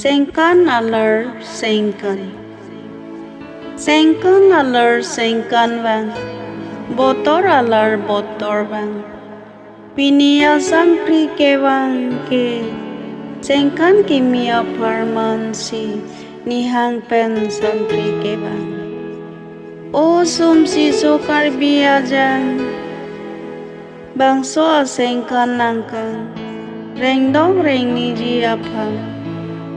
Sengkan alar sengkan. Sengkan alar sengkan bang. Botor alar botor bang. Pinia sangkri ke bang ke. Sengkan kimia farmansi. Nihang pen sangkri ke bang. O sumsi sokar biajang. Bangso sengkan nangkang. Reng dong reng ni ji apang.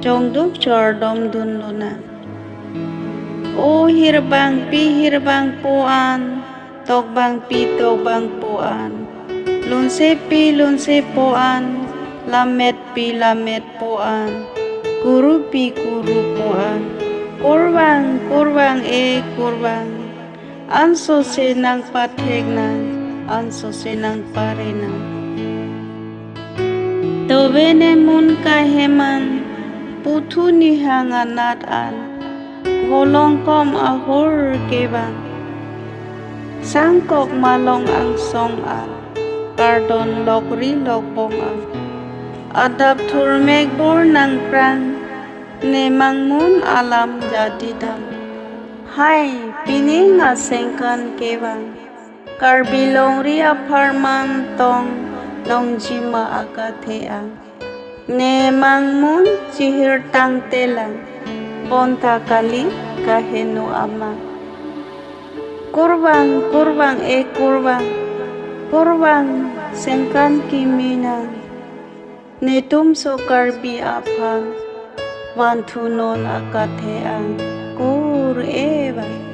Jongduk chor dom dun luna. O hirbang pi hirbang puan. Tok bang pi tok bang puan. Lunse pi lunse puan. Lamet pi lamet puan. Guru pi guru puan. Kurbang kurbang kurbang. Anso se nang pathek nang. Anso se nang pare nang. Tobene mun kaheman. Putu nihang anat an. Golong kom ahur kebang. Sangkok malong ang song an. Kardon lokri lokbong an. Adap turmek bor nang prang. Nemang mun alam jadi dam. Hai pining asengkan kebang. Karbilong ria farman tong. Long jima agate ang. Nemang mun sihir tang telang. Bonta kali kahenu ama. Kurbang kurbang kurbang. Kurbang sengkan kiminang. Netum sokar bi apang. Wantunon akate ang. Kur bang.